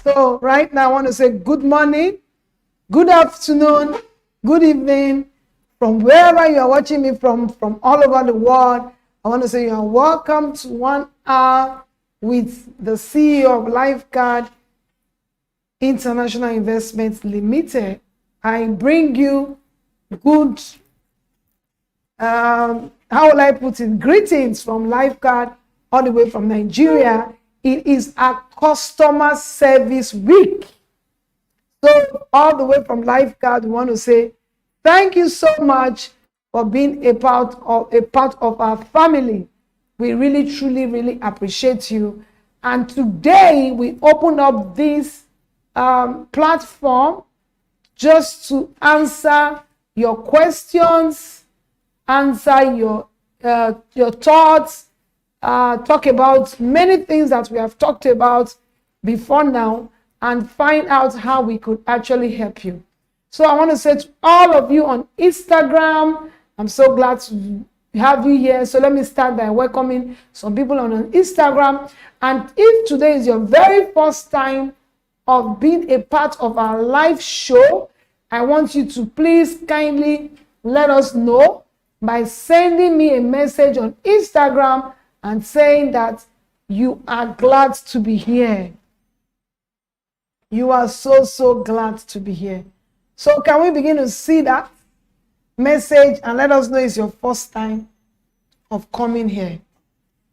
So right now I want to say good morning, good afternoon, good evening, from wherever you are watching me from all over the world. I want to say you are welcome to 1 hour with the CEO of Lifeguard International Investments Limited. I bring you good, how will I put it, greetings from Lifeguard all the way from Nigeria. It is a customer service week. So all the way from Lifeguard, we want to say thank you so much for being a part of our family. We really, truly, really appreciate you. And today we open up this platform just to answer your questions, answer your thoughts, talk about many things that we have talked about before now, and find out how we could actually help you. So I want to say to all of you on Instagram, I'm so glad to have you here. So let me start by welcoming some people on Instagram. And if today is your very first time of being a part of our live show, I want you to please kindly let us know by sending me a message on Instagram and saying that you are glad to be here. You are so glad to be here. So can we begin to see that message and let us know it's your first time of coming here.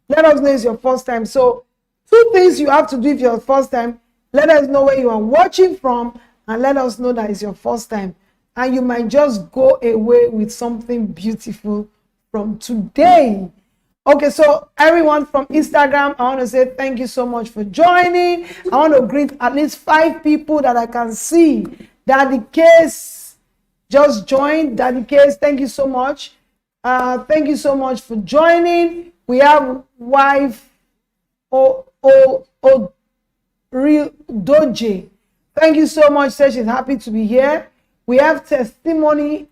Let us know it's your first time. So 2 things you have to do if you're first time. Let us know where you are watching from and let us know that it's your first time. And you might just go away with something beautiful from today. Okay, so everyone from Instagram, I want to say thank you so much for joining. I want to greet at least 5 people that I can see. Daddy Case just joined. Daddy Case, thank you so much. Thank you so much for joining. We have wife Real Doje. Thank you so much. Says she's happy to be here. We have Testimony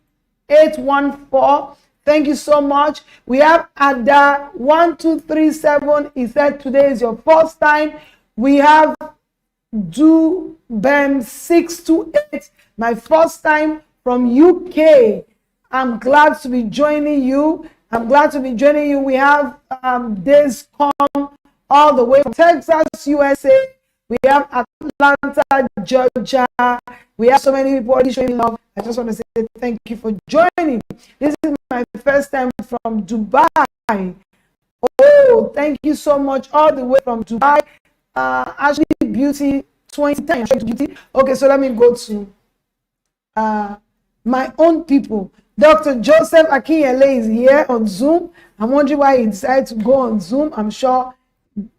814. Thank you so much. We have Ada 1237. He said today is your first time. We have Do Bem 628. My first time from UK. I'm glad to be joining you. I'm glad to be joining you. We have Days Come all the way from Texas, USA. We have Atlanta, Georgia. We have so many people already showing love. I just want to say thank you for joining. This is my first time from Dubai. Oh, thank you so much all the way from Dubai. Ashley Beauty 2010. Okay, so let me go to my own people. Dr. Joseph Akinyele is here on Zoom. I'm wondering why he decided to go on Zoom. I'm sure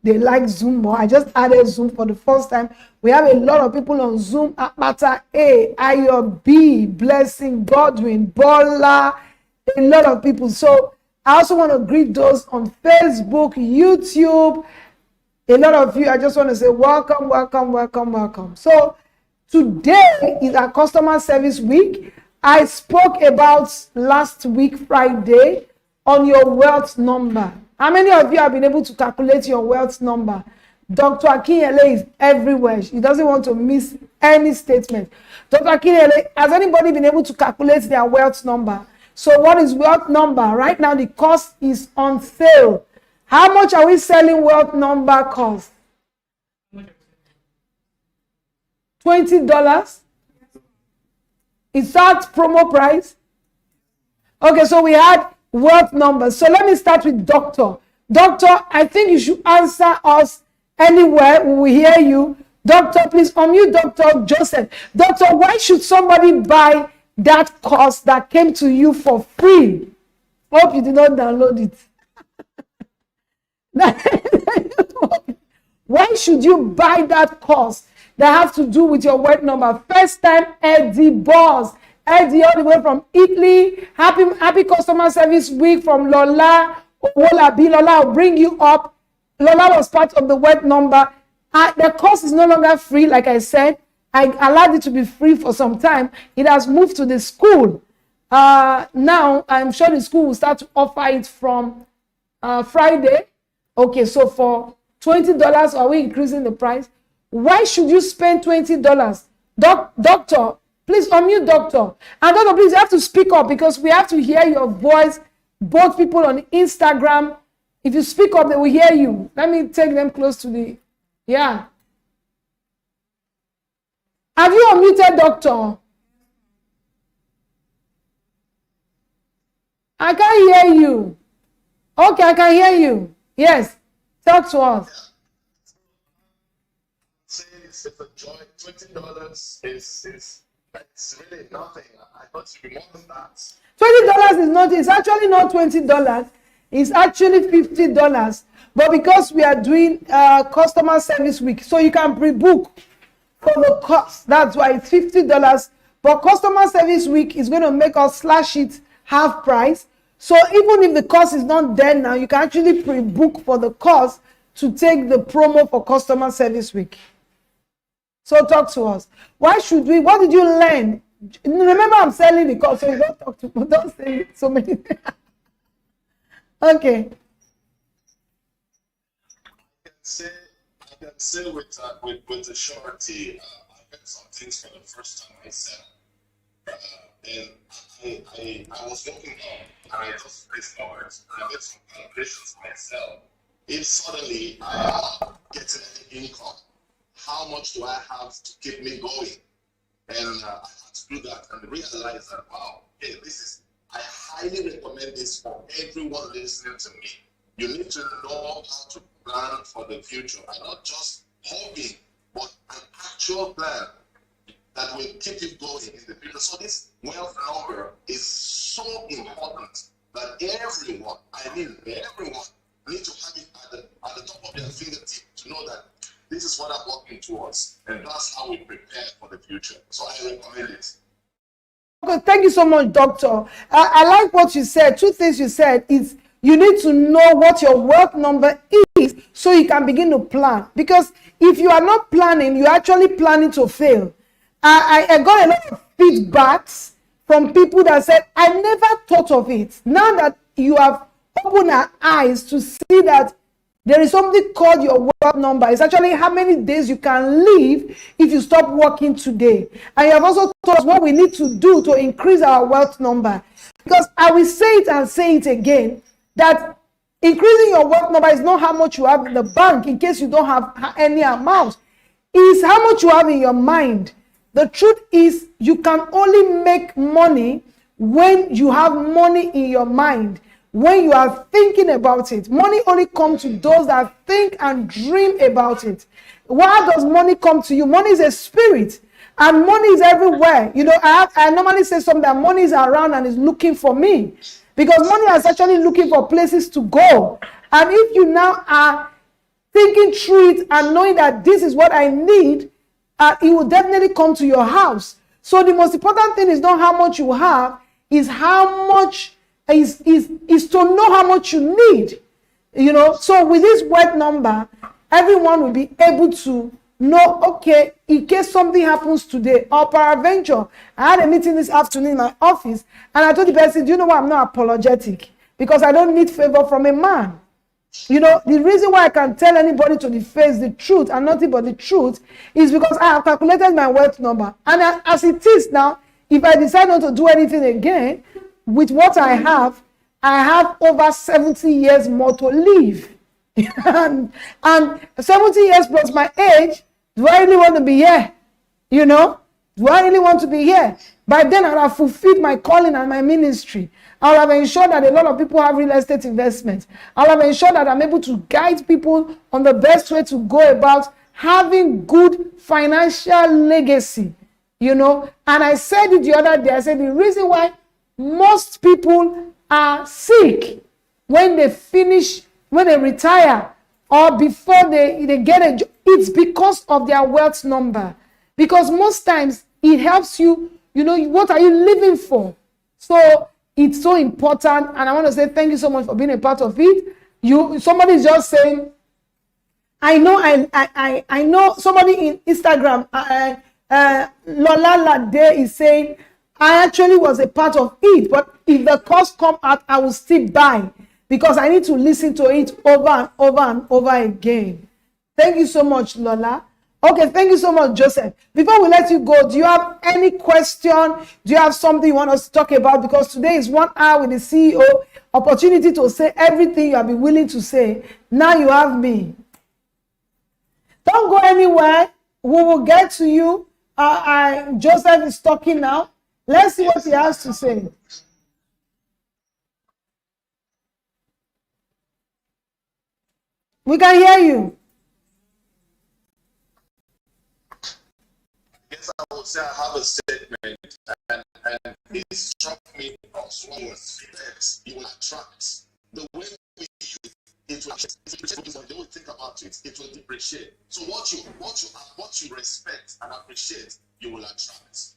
they like Zoom more. I just added Zoom for the first time. We have a lot of people on Zoom. Apata A, Ayo B, Blessing, Godwin, Bola, a lot of people. So I also want to greet those on Facebook, YouTube. A lot of you, I just want to say welcome, welcome, welcome, welcome. So today is our customer service week. I spoke about last week, Friday, on your wealth number. How many of you have been able to calculate your wealth number? Dr. Akinyele is everywhere. He doesn't want to miss any statement. Dr. Akinyele, has anybody been able to calculate their wealth number? So what is wealth number? Right now, the cost is on sale. How much are we selling wealth number cost? $20? Is that promo price? Okay, so we had wealth numbers. So let me start with Doctor. Doctor, I think you should answer us anywhere. We will hear you. Doctor, please unmute Dr. Joseph. Doctor, why should somebody buy that course that came to you for free? Hope you did not download it. Why should you buy that course that have to do with your wealth number? First time Eddie Boss. Eddie all the way from Italy. Happy customer service week from Lola. Owolabi. Lola will bring you up. Lola was part of the wealth number. The course is no longer free, like I said. I allowed it to be free for some time. It has moved to the school. Now, I'm sure the school will start to offer it from Friday. Okay, so for $20, are we increasing the price? Why should you spend $20? Doctor, please unmute, doctor. And doctor, please, you have to speak up because we have to hear your voice. Both people on Instagram, if you speak up, they will hear you. Let me take them close to the, yeah. Have you unmuted, doctor? I can't hear you. Okay, I can hear you. Yes, talk to us. Say it's a joy. $20 is it's really nothing. I thought it would be more than that. $20 is not. It's actually not $20. It's actually $50. But because we are doing customer service week, so you can pre-book for the cost. That's why it's $50. But customer service week is going to make us slash it half price. So even if the cost is not there now, you can actually pre-book for the cost to take the promo for customer service week. So talk to us. Why should we? What did you learn? Remember, I'm selling the course, so you don't talk to me. Don't say so many things. Okay. I can say with the surety, I got some things for the first time myself. And I was looking up and I just discovered and I made some calculations myself. If suddenly I am getting any income, how much do I have to keep me going? And I had to do that and realize that, wow, hey, I highly recommend this for everyone listening to me. You need to know how to plan for the future and not just hoping, but an actual plan that will keep you going in the future. So this wealth number is so important that everyone needs to have it at the top of their fingertip to know that this is what I'm working towards, and that's how we prepare for the future. So I recommend it. Okay, thank you so much, doctor. I like what you said. Two things you said is you need to know what your wealth number is so you can begin to plan. Because if you are not planning, you're actually planning to fail. I got a lot of feedbacks from people that said, I never thought of it. Now that you have opened our eyes to see that there is something called your wealth number. It's actually how many days you can live if you stop working today. And you have also told us what we need to do to increase our wealth number. Because I will say it and say it again, that increasing your wealth number is not how much you have in the bank in case you don't have any amount. It's how much you have in your mind. The truth is you can only make money when you have money in your mind. When you are thinking about it, money only comes to those that think and dream about it. Why does money come to you? Money is a spirit, and money is everywhere. You know, I normally say something that money is around and is looking for me, because money is actually looking for places to go. And if you now are thinking through it and knowing that this is what I need, it will definitely come to your house. So the most important thing is not how much you have, is how much is to know how much you need. You know, so with this wealth number, everyone will be able to know, okay, in case something happens today, or peradventure, I had a meeting this afternoon in my office, and I told the person, do you know why I'm not apologetic? Because I don't need favor from a man. You know, the reason why I can tell anybody to the face the truth and nothing but the truth is because I have calculated my wealth number. And as it is now, if I decide not to do anything again, with what I have over 70 years more to live. and 70 years plus my age, do I really want to be here? You know, do I really want to be here? By then, I'll have fulfilled my calling and my ministry. I'll have ensured that a lot of people have real estate investments. I'll have ensured that I'm able to guide people on the best way to go about having good financial legacy. You know, and I said it the other day, I said the reason why most people are sick when they retire, or before they get a job, it's because of their wealth number. Because most times it helps you, you know, what are you living for? So it's so important, and I want to say thank you so much for being a part of it. Somebody's just saying, I know somebody in Instagram, Lola Lade is saying, I actually was a part of it, but if the cost come out, I will still buy because I need to listen to it over and over and over again. Thank you so much, Lola. Okay, thank you so much, Joseph. Before we let you go, do you have any question? Do you have something you want us to talk about? Because today is 1 hour with the CEO, opportunity to say everything you have been willing to say. Now you have me. Don't go anywhere. We will get to you. Joseph is talking now. Let's see what he has to say. We can hear you. Yes, I would say I have a statement, and it struck me as one was you will attract. The way we use it will they will think about it, it will depreciate. So what you respect and appreciate, you will attract.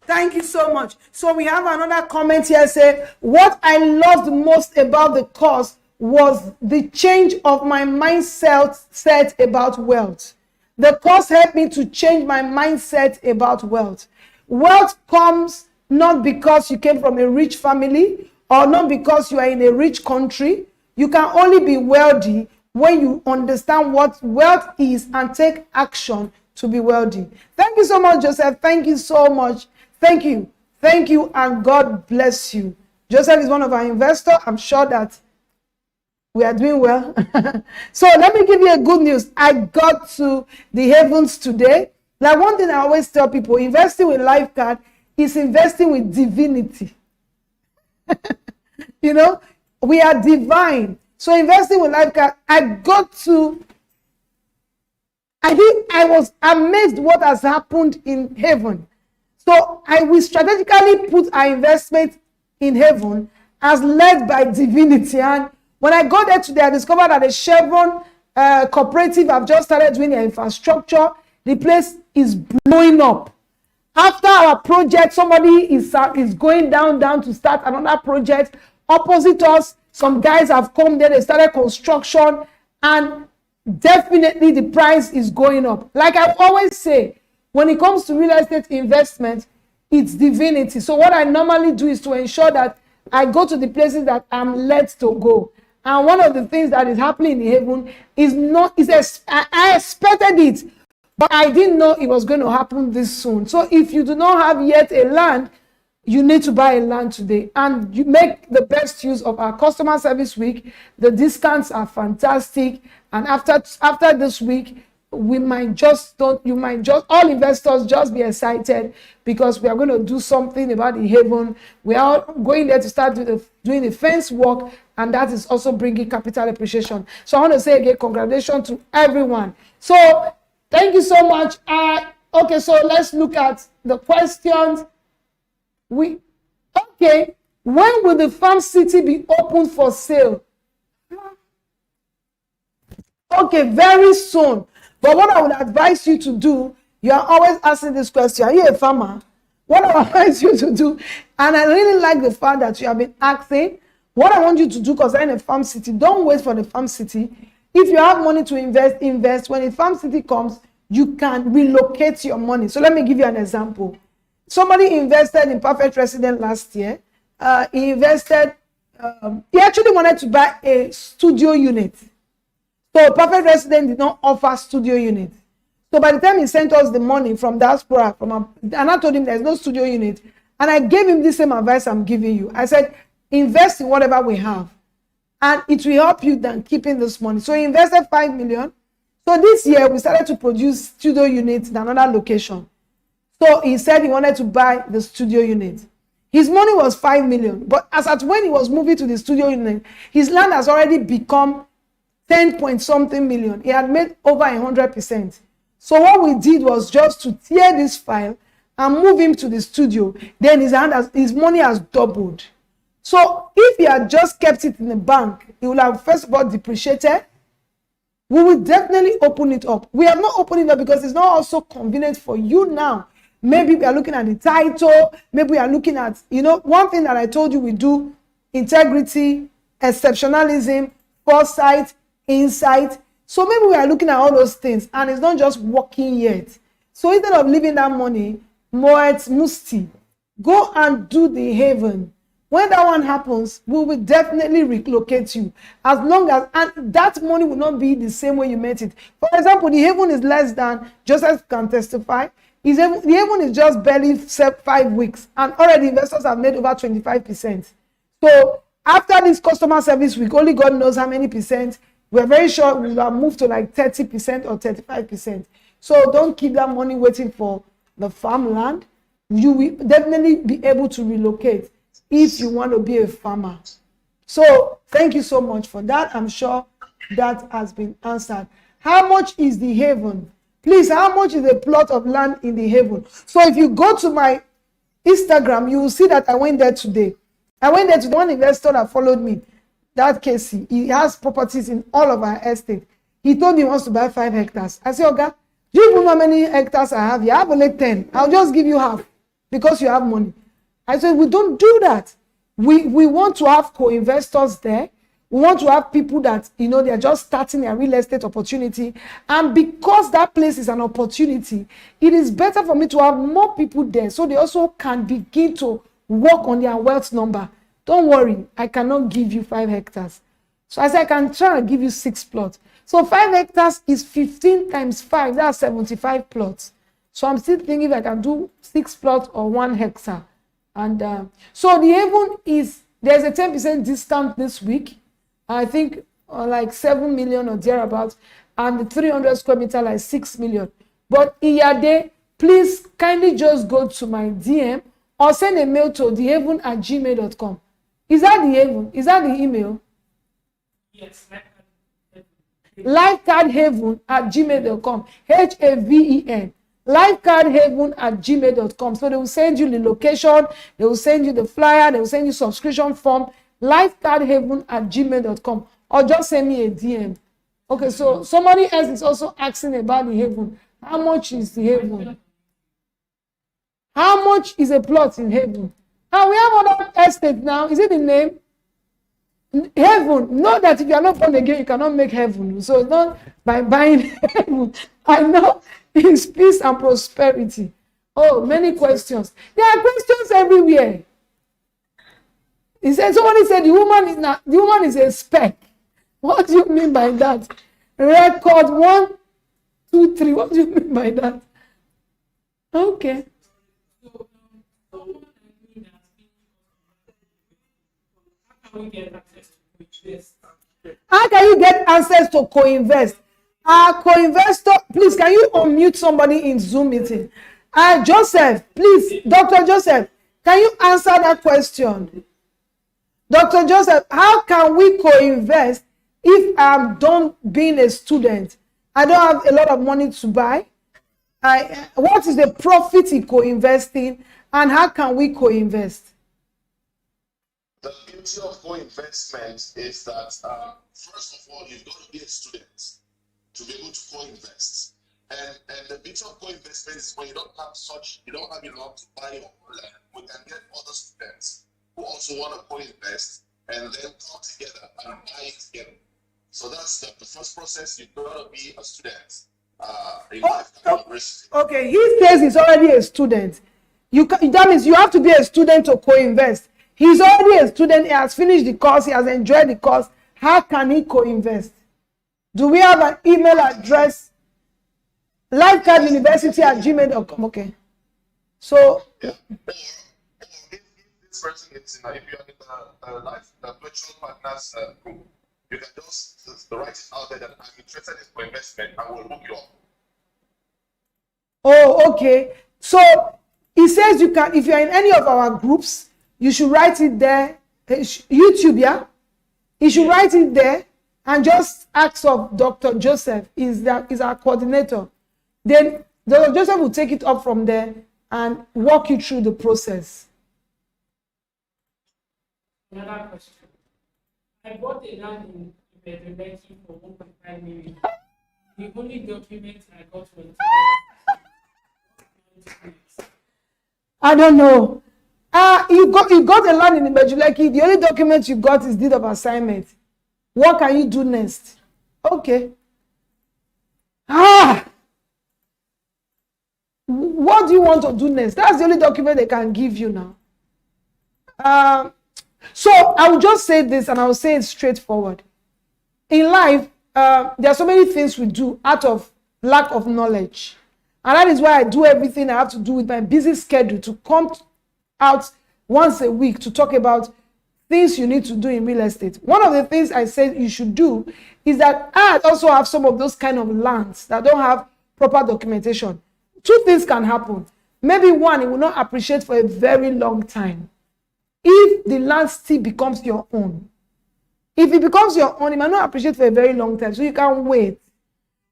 Thank you so much. So we have another comment here say, what I loved most about the course was the change of my mindset about wealth. The course helped me to change my mindset about wealth. Wealth comes not because you came from a rich family or not because you are in a rich country. You can only be wealthy when you understand what wealth is and take action to be wealthy. Thank you so much, Joseph. Thank you so much. Thank you. Thank you, and God bless you. Joseph is one of our investors. I'm sure that we are doing well. So let me give you a good news. I got to the heavens today. Like one thing I always tell people, investing with Lifecard is investing with divinity. You know, we are divine. So investing with Lifecard, I was amazed what has happened in heaven. So I will strategically put our investment in heaven as led by divinity. And when I got there today, I discovered that the Chevron cooperative have just started doing their infrastructure. The place is blowing up. After our project, somebody is going down to start another project. Opposite us, some guys have come there, they started construction, and definitely the price is going up. Like I always say, when it comes to real estate investment, it's divinity. So what I normally do is to ensure that I go to the places that I'm led to go. And one of the things that is happening in heaven I expected it, but I didn't know it was going to happen this soon. So if you do not have yet a land, you need to buy a land today, and you make the best use of our customer service week. The discounts are fantastic, and after this week, all investors just be excited because we are going to do something about the haven. We are going there to start doing the fence work, and that is also bringing capital appreciation. So I want to say again, congratulations to everyone. So thank you so much. Okay, so let's look at the questions. When will the farm city be open for sale? Okay, very soon. But what I would advise you to do, you are always asking this question, are you a farmer? What I advise you to do, and I really like the fact that you have been asking, what I want you to do concerning a farm city, don't wait for the farm city. If you have money to invest. When a farm city comes, you can relocate your money. So let me give you an example. Somebody invested in Perfect Resident last year. He actually wanted to buy a studio unit. So Perfect Resident did not offer studio unit. So by the time he sent us the money from diaspora, and I told him there's no studio unit, and I gave him the same advice I'm giving you. I said, invest in whatever we have, and it will help you than keeping this money. So he invested 5 million. So this year we started to produce studio units in another location. So he said he wanted to buy the studio unit. His money was 5 million, but as at when he was moving to the studio unit, his land has already become 10 point something million. He had made over 100%. So what we did was just to tear this file and move him to the studio. Then his money has doubled. So if he had just kept it in the bank, he would have first of all depreciated. We will definitely open it up. We have not opened it up because it's not also convenient for you now. Maybe we are looking at the title. Maybe we are looking at, one thing that I told you we do, integrity, exceptionalism, foresight, insight. So maybe we are looking at all those things and it's not just working yet. So instead of leaving that money, Moet Musti, go and do the haven. When that one happens, we will definitely relocate you. As long as, and that money will not be the same way you met it. For example, the haven is less than, Joseph can testify, the haven is just barely 5 weeks, and already investors have made over 25%. So after this customer service week, only God knows how many percent, we're very sure we will have moved to like 30% or 35%. So don't keep that money waiting for the farmland. You will definitely be able to relocate if you want to be a farmer. So thank you so much for that. I'm sure that has been answered. How much is the haven? Please, how much is a plot of land in the haven? So if you go to my Instagram, you will see that I went there today. I went there to the one investor that followed me, that Casey. He has properties in all of our estate. He told me he wants to buy 5 hectares. I said, okay, do you know how many hectares I have? You have only 10. I'll just give you half because you have money. I said, we don't do that. We want to have co-investors there. We want to have people that, they're just starting a real estate opportunity. And because that place is an opportunity, it is better for me to have more people there so they also can begin to work on their wealth number. Don't worry, I cannot give you 5 hectares. So I said, I can try and give you 6 plots. So 5 hectares is 15 times 5, that's 75 plots. So I'm still thinking if I can do 6 plots or 1 hectare. And so the haven there's a 10% discount this week. I think like 7 million or thereabouts. And the 300 square meter like 6 million. But Iyade, please kindly just go to my DM or send a mail to thehaven@gmail.com. Is that the haven? Is that the email? Yes. Lifecardhaven@gmail.com. HAVEN. Lifecardhaven@gmail.com. So they will send you the location, they will send you the flyer, they will send you subscription form. Lifecardhaven@gmail.com, or just send me a DM. Okay, so somebody else is also asking about the haven. How much is the haven? How much is a plot in haven? And we have other estate now. Is it the name? Heaven. Know that if you are not born again, you cannot make heaven. So it's not by buying heaven. I know it's peace and prosperity. Oh, many questions. There are questions everywhere. He said, somebody said the woman is a speck. What do you mean by that? Record 1, 2, 3. What do you mean by that? Okay. How can you get access to co-invest? Co-investor, please, can you unmute somebody in Zoom meeting? Joseph, please, Dr. Joseph, can you answer that question? Dr. Joseph, how can we co-invest if I'm done being a student? I don't have a lot of money to buy. What is the profit in co-investing, and how can we co-invest? The beauty of co-investment is that, first of all, you've got to be a student to be able to co-invest. And the beauty of co-investment is when you don't have enough to buy your own land, we can get other students who also want to co-invest and then come together and buy it together. So that's the first process. You've got to be a student in university. Okay, he says he's already a student. That means you have to be a student to co-invest. He's already a student. He has finished the course. He has enjoyed the course. How can he co-invest? Do we have an email address? Lifecarduniversity@gmail.com. Okay. So. Yeah. If this person is if you are in the virtual partners group, you can just write it out there that I'm interested in co-investment. I will hook you up. Oh, okay. So he says you can, if you're in any of our groups, you should write it there. YouTube, yeah? You should write it there and just ask of Dr. Joseph, is our coordinator. Then Dr. Joseph will take it up from there and walk you through the process. Another question. I bought a land in Bedreleki for 1.5 million. The only document I got was I don't know. You got a land in Bedreleki. The only document you got is deed of assignment. What can you do next? Okay. What do you want to do next? That's the only document they can give you now. So I will just say this, and I will say it straightforward. In life, there are so many things we do out of lack of knowledge. And that is why I do everything I have to do with my busy schedule to come out once a week to talk about things you need to do in real estate. One of the things I said you should do is that I also have some of those kind of lands that don't have proper documentation. Two things can happen. Maybe one, it will not appreciate for a very long time. If the land still becomes your own. If it becomes your own, it might not appreciate for a very long time, so you can wait.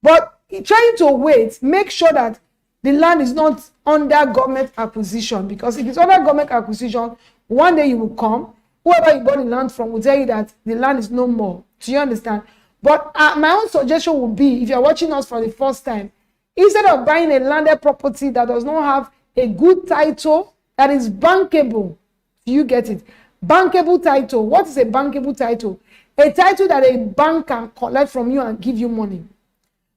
But trying to wait, make sure that the land is not under government acquisition, because if it's under government acquisition, one day you will come, whoever you bought the land from will tell you that the land is no more. Do you understand? But my own suggestion would be, if you're watching us for the first time, instead of buying a landed property that does not have a good title that is bankable, do you get it? Bankable title. What is a bankable title? A title that a bank can collect from you and give you money.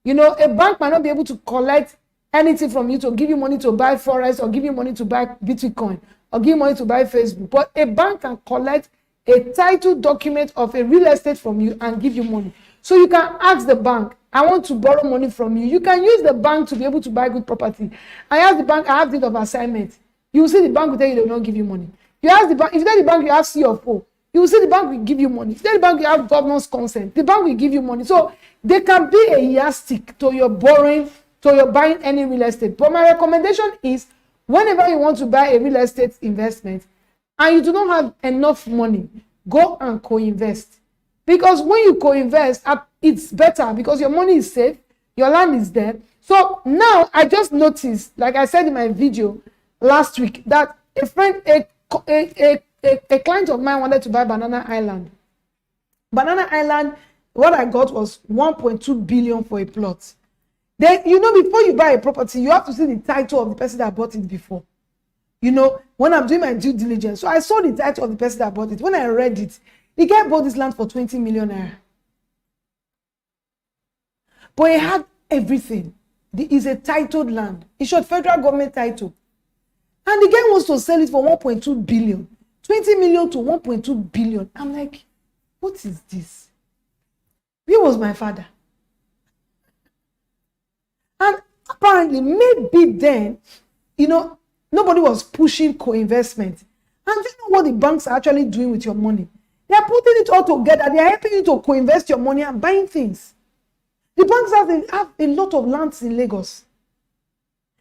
You know, a bank might not be able to collect anything from you to give you money to buy forex, or give you money to buy Bitcoin, or give you money to buy Facebook. But a bank can collect a title document of a real estate from you and give you money. So you can ask the bank, I want to borrow money from you. You can use the bank to be able to buy good property. I ask the bank, I have deed of assignment. You will see the bank will tell you they will not give you money. You ask the bank, if you tell the bank you have C of O, you will see the bank will give you money. If you tell the bank you have governor's consent, the bank will give you money. So they can be a yardstick to your borrowing, to your buying any real estate. But my recommendation is, whenever you want to buy a real estate investment and you do not have enough money, go and co-invest. Because when you co-invest, it's better because your money is safe, your land is there. So now I just noticed, like I said in my video last week, that a friend, a client of mine wanted to buy Banana Island. Banana Island, what I got was 1.2 billion for a plot. Then, you know, before you buy a property, you have to see the title of the person that bought it before. You know, when I'm doing my due diligence, so I saw the title of the person that bought it. When I read it, the guy bought this land for 20 million naira. But he had everything. It's a titled land. It showed federal government title. And the guy wants to sell it for 1.2 billion. 20 million to 1.2 billion. I'm like, what is this? Where was my father? And apparently, maybe then, you know, nobody was pushing co-investment. And you know what the banks are actually doing with your money? They are putting it all together. They are helping you to co-invest your money and buying things. The banks have a lot of lands in Lagos.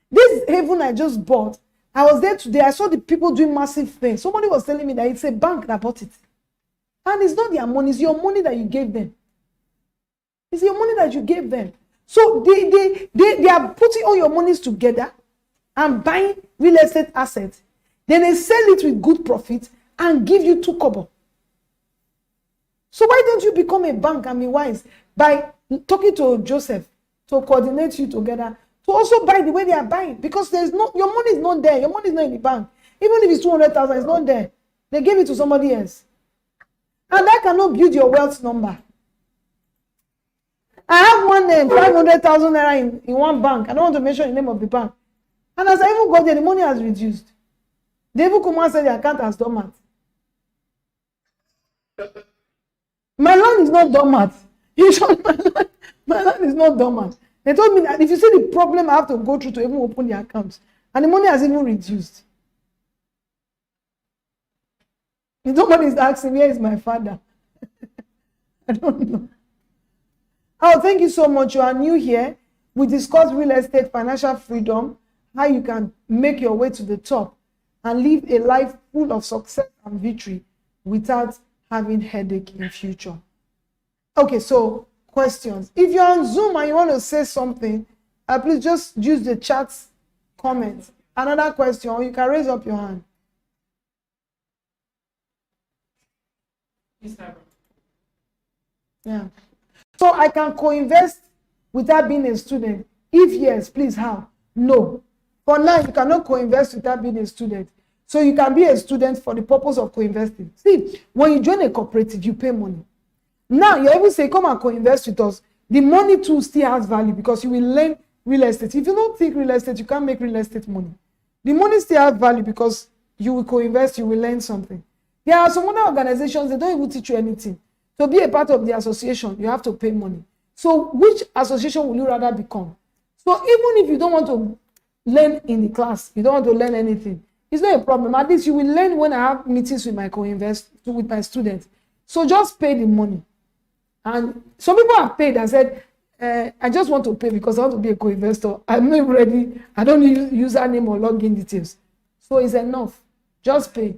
This haven I just bought, I was there today. I saw the people doing massive things. Somebody was telling me that it's a bank that bought it. And it's not their money, it's your money that you gave them. It's your money that you gave them. So they are putting all your monies together and buying real estate assets. Then they sell it with good profit and give you 2 kobo. So why don't you become a bank and be wise by talking to Joseph to coordinate you together to also buy the way they are buying? Because your money is not there. Your money is not in the bank. Even if it's 200,000, it's not there. They gave it to somebody else. And that cannot build your wealth number. I have one name, 500,000 naira in one bank. I don't want to mention the name of the bank. And as I even got there, the money has reduced. They even come and said the account has dormant. My land is not dormant. My land is not dormant. They told me that if you see the problem I have to go through to even open the account, and the money has even reduced. If somebody is asking, where is my father? I don't know. Oh, thank you so much. You are new here. We discuss real estate, financial freedom, how you can make your way to the top and live a life full of success and victory without having headache in future. Okay, so questions. If you're on Zoom and you want to say something, please just use the chat comment. Another question, or you can raise up your hand. Instagram. Yeah. So I can co-invest without being a student? If yes, please, how? No. For now, you cannot co-invest without being a student. So you can be a student for the purpose of co-investing. See, when you join a cooperative, you pay money. Now, you even say, come and co-invest with us. The money too still has value because you will learn real estate. If you don't think real estate, you can't make real estate money. The money still has value because you will co-invest, you will learn something. The There are some other organizations, they don't even teach you anything. To be a part of the association, you have to pay money. So which association will you rather become? So even if you don't want to learn in the class, you don't want to learn anything, it's not a problem. At least you will learn when I have meetings with my with my students. So just pay the money. And some people have paid and said, I just want to pay because I want to be a co-investor. I'm not ready. I don't need username or login details. So it's enough. Just pay.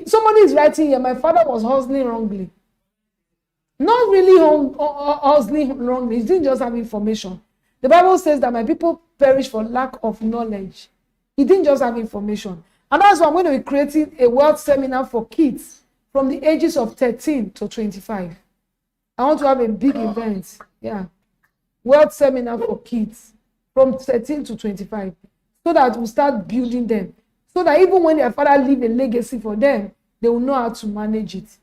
Somebody is writing here, my father was hustling wrongly. Not really hustling wrongly. He didn't just have information. The Bible says that my people perish for lack of knowledge. He didn't just have information. And that's why I'm going to be creating a wealth seminar for kids from the ages of 13 to 25. I want to have a big event. Yeah. Wealth seminar for kids from 13 to 25. So that we'll start building them. So that even when their father leave a legacy for them, they will know how to manage it.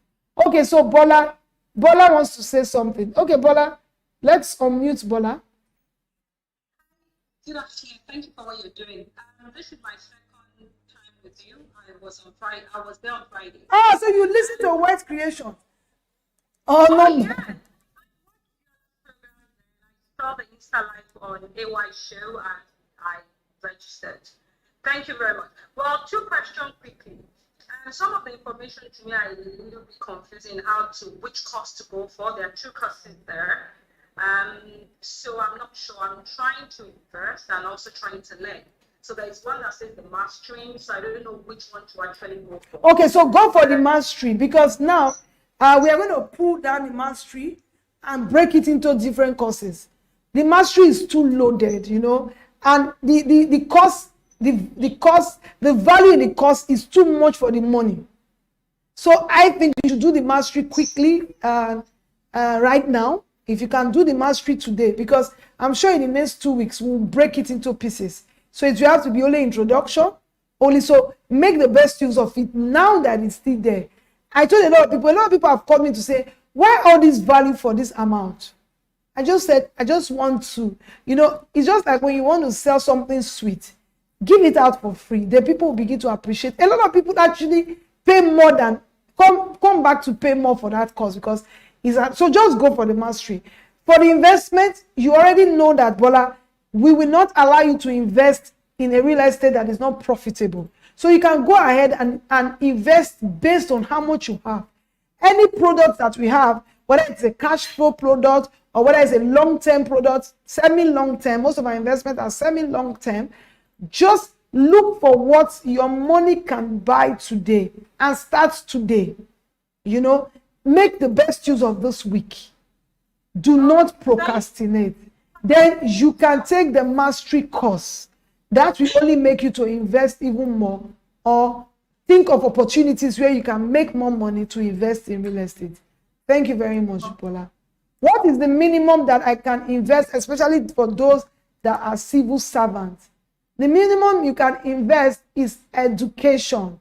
Okay, so Bola wants to say something. Okay, Bola, let's unmute Bola. Good afternoon. Thank you for what you're doing. This is my second time with you. I was there on Friday. Oh, so you listen to White Creation? Oh, no. Yeah. I saw the Insta Live on AY show and I registered. Thank you very much. Well, two questions quickly. Some of the information to me are a little bit confusing which course to go for. There are two courses there. So I'm not sure. I'm trying to invest and also trying to learn. So there's one that says the mastering, so I don't know which one to actually go for. Okay, so go for the mastery because now we are going to pull down the mastery and break it into different courses. The mastery is too loaded, and the cost, the value in the cost is too much for the money. So I think you should do the mastery quickly right now. If you can do the mastery today, because I'm sure in the next 2 weeks we'll break it into pieces. So it will have to be only introduction, only. So make the best use of it now that it's still there. I told a lot of people have called me to say, why all this value for this amount? I just said, I just want to, it's just like when you want to sell something sweet, give it out for free. The people will begin to appreciate. A lot of people actually pay more than, come back to pay more for that course because so just go for the mastery. For the investment, you already know that, Bola, we will not allow you to invest in a real estate that is not profitable. So you can go ahead and invest based on how much you have. Any product that we have, whether it's a cash flow product or whether it's a long-term product, semi-long-term, most of our investments are semi-long-term, just look for what your money can buy today and start today. Make the best use of this week. Do not procrastinate. Then you can take the mastery course. That will only make you to invest even more or think of opportunities where you can make more money to invest in real estate. Thank you very much, Bola. What is the minimum that I can invest, especially for those that are civil servants? The minimum you can invest is education.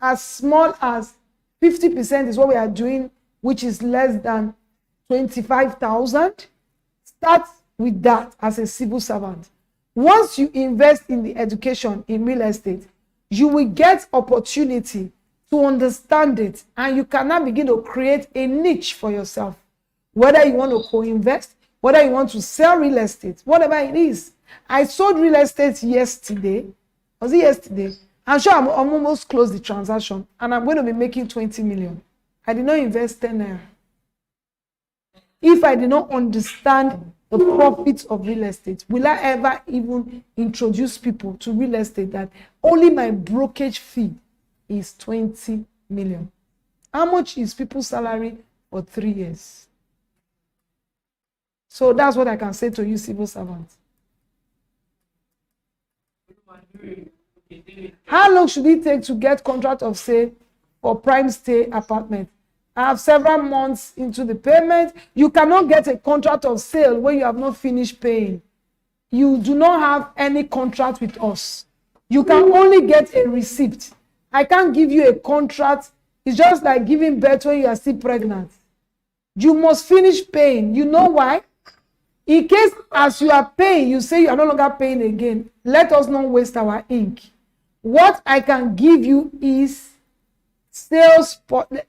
As small as 50% is what we are doing, which is less than 25,000. Start with that as a civil servant. Once you invest in the education in real estate, you will get opportunity to understand it, and you can now begin to create a niche for yourself. Whether you want to co-invest, whether you want to sell real estate, whatever it is. I sold real estate yesterday. Was it yesterday? I'm sure I'm almost closed the transaction, and I'm going to be making 20 million. I did not invest 10 naira. If I did not understand the profits of real estate, will I ever even introduce people to real estate that only my brokerage fee is 20 million? How much is people's salary for 3 years? So that's what I can say to you, civil servants. How long should it take to get contract of sale for prime stay apartment? I have several months into the payment. You cannot get a contract of sale when you have not finished paying. You do not have any contract with us. You can only get a receipt. I can't give you a contract. It's just like giving birth when you are still pregnant. You must finish paying. You know why? In case as you are paying, you say you are no longer paying again, let us not waste our ink. What I can give you is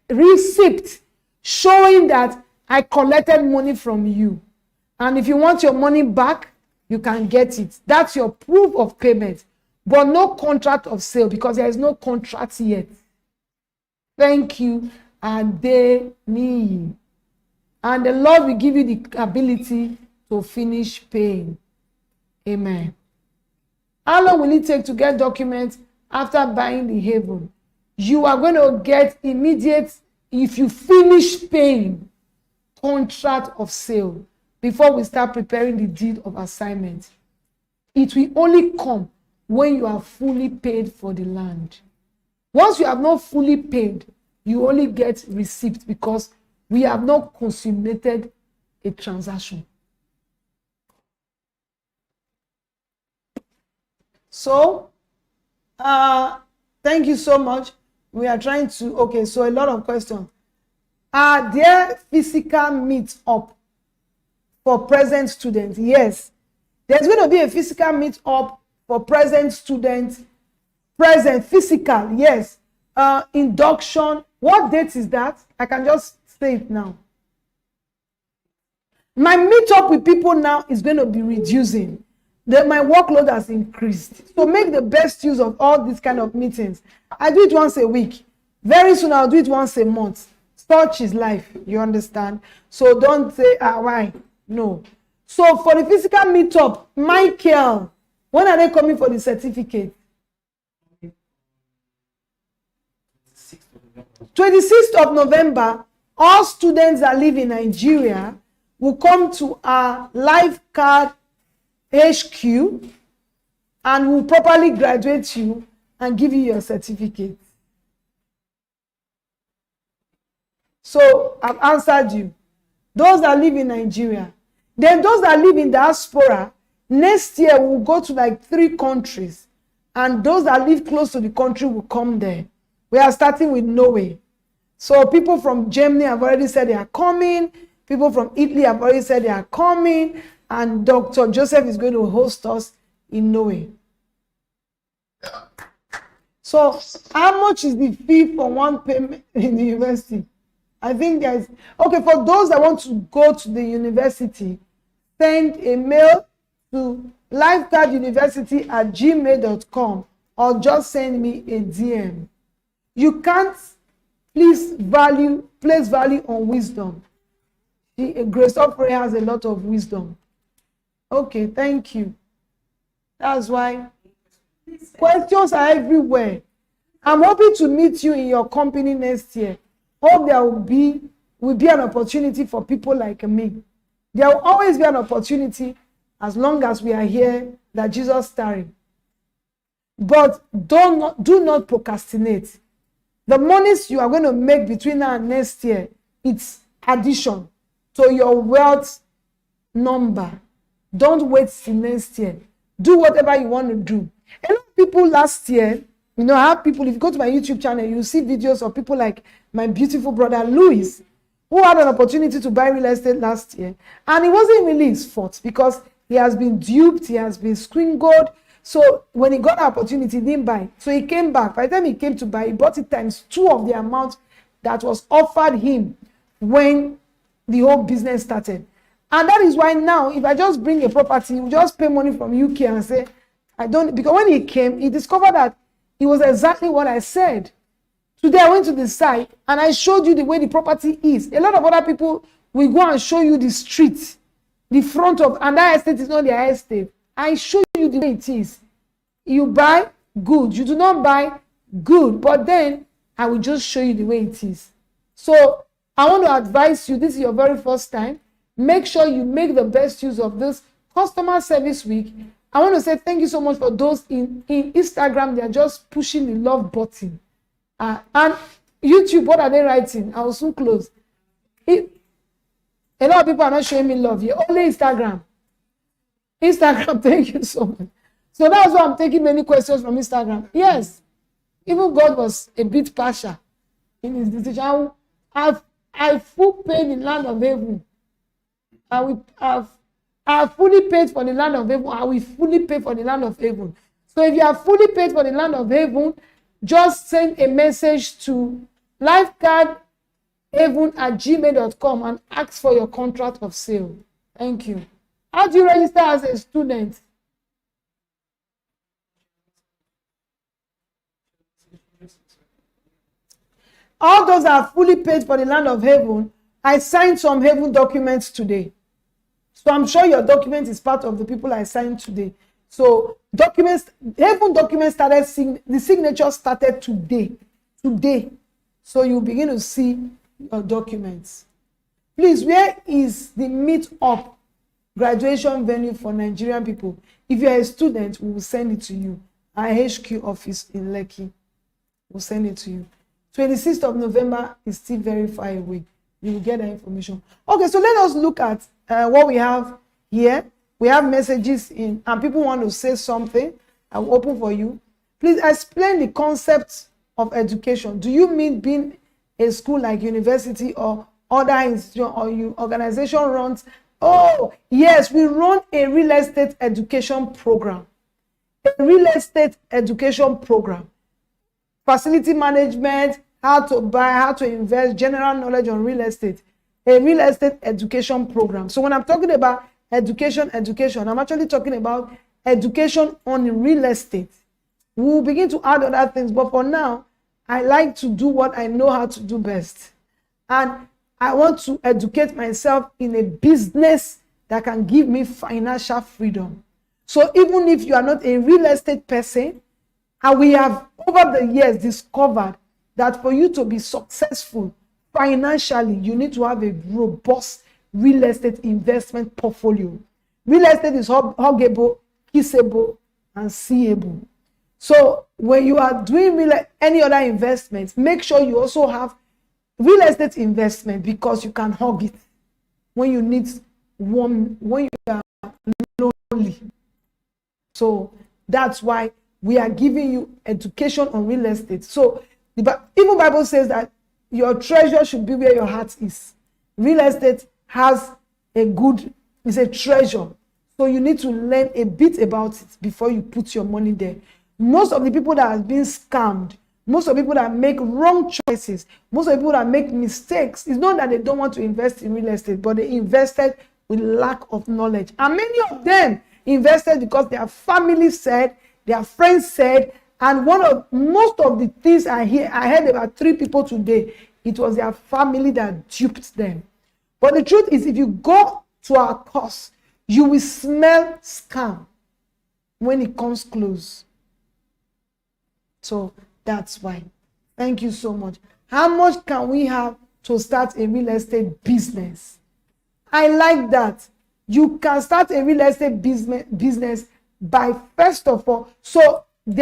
receipt showing that I collected money from you. And if you want your money back, you can get it. That's your proof of payment. But no contract of sale, because there is no contract yet. Thank you. And they need. And the Lord will give you the ability to finish paying. Amen. How long will it take to get documents after buying the haven? You are going to get immediate, if you finish paying, contract of sale before we start preparing the deed of assignment. It will only come when you are fully paid for the land. Once you have not fully paid, you only get receipt, because we have not consummated a transaction. So, thank you so much. We are trying to, okay, so a lot of questions. Are there physical meet-up for present students? Yes. There's going to be a physical meet-up for present students. Present, physical, yes. Induction. What date is that? I can just say it now. My meet-up with people now is going to be reducing. My workload has increased. So make the best use of all these kind of meetings. I do it once a week. Very soon I'll do it once a month. Such is life, you understand? So don't say, why? No. So for the physical meetup, Michael, when are they coming for the certificate? 26th of November, all students that live in Nigeria will come to our life card HQ and will properly graduate you and give you your certificate. So I've answered you. Those that live in Nigeria. Then those that live in diaspora, next year we'll go to like 3 countries. And those that live close to the country will come there. We are starting with Norway. So people from Germany have already said they are coming. People from Italy have already said they are coming. And Dr. Joseph is going to host us in Norway. So how much is the fee for one payment in the university? I think guys, okay, for those that want to go to the university, send a mail to lifeguarduniversity@gmail.com or just send me a DM. You can't place value on wisdom. Grace Ofure has a lot of wisdom. Okay, thank you. That's why questions are everywhere. I'm hoping to meet you in your company next year. Hope there will be an opportunity for people like me. There will always be an opportunity as long as we are here that Jesus tarries. But do not procrastinate. The monies you are going to make between now and next year, it's addition to your wealth number. Don't wait till next year. Do whatever you want to do. A lot of people last year, I have people, if you go to my YouTube channel, you see videos of people like my beautiful brother Louis, who had an opportunity to buy real estate last year. And it wasn't really his fault because he has been duped, he has been screened. So when he got an opportunity, he didn't buy. So he came back. By the time he came to buy, he bought it times 2 of the amount that was offered him when the whole business started. And that is why now, if I just bring a property, you just pay money from UK and say, I don't, because when he came, he discovered that it was exactly what I said. Today I went to the site and I showed you the way the property is. A lot of other people will go and show you the street, the front of, and that estate is not their estate. I show you the way it is. You buy, good. You do not buy, good. But then I will just show you the way it is. So I want to advise you, this is your very first time. Make sure you make the best use of this customer service week. I want to say thank you so much for those in Instagram. They are just pushing the love button. And YouTube, what are they writing? I will soon close. A lot of people are not showing me love here. Only Instagram. Instagram, thank you so much. So that's why I'm taking many questions from Instagram. Yes, even God was a bit partial in his decision. I full paid in land of heaven. I have fully paid for the land of heaven. I will fully pay for the land of heaven. So if you are fully paid for the land of heaven, just send a message to lifeguardhaven@gmail.com and ask for your contract of sale. Thank you. How do you register as a student? All those are fully paid for the land of Haven. I signed some Haven documents today. So I'm sure your document is part of the people I signed today. So Haven documents started, the signature started today. So you begin to see your documents. Please, where is the meet-up graduation venue for Nigerian people? If you're a student, we will send it to you. Our HQ office in Lekki will send it to you. 26th of November is still very far away. You will get that information. Okay, so let us look at what we have here. We have messages in, and people want to say something. I'm open for you. Please explain the concept of education. Do you mean being a school like university or other institution, or you organization runs? Oh, yes, we run a real estate education program. A real estate education program. Facility management, how to buy, how to invest, general knowledge on real estate. A real estate education program. So when I'm talking about education, I'm actually talking about education on real estate. We will begin to add other things, but for now, I like to do what I know how to do best. And I want to educate myself in a business that can give me financial freedom. So even if you are not a real estate person, and we have over the years discovered that for you to be successful financially, you need to have a robust real estate investment portfolio. Real estate is huggable, kissable, and seeable. So when you are doing any other investments, make sure you also have real estate investment, because you can hug it when you need one, when you are lonely. So that's why we are giving you education on real estate. So even Bible says that your treasure should be where your heart is. Real estate is a treasure. So you need to learn a bit about it before you put your money there. Most of the people that have been scammed, most of the people that make wrong choices, most of the people that make mistakes, it's not that they don't want to invest in real estate, but they invested with lack of knowledge. And many of them invested because their family said, their friends said, and most of the things I heard about 3 people today, it was their family that duped them. But the truth is, if you go to our course, you will smell scam when it comes close. So that's why. Thank you so much. How much can we have to start a real estate business? I like that. You can start a real estate business by, first of all, so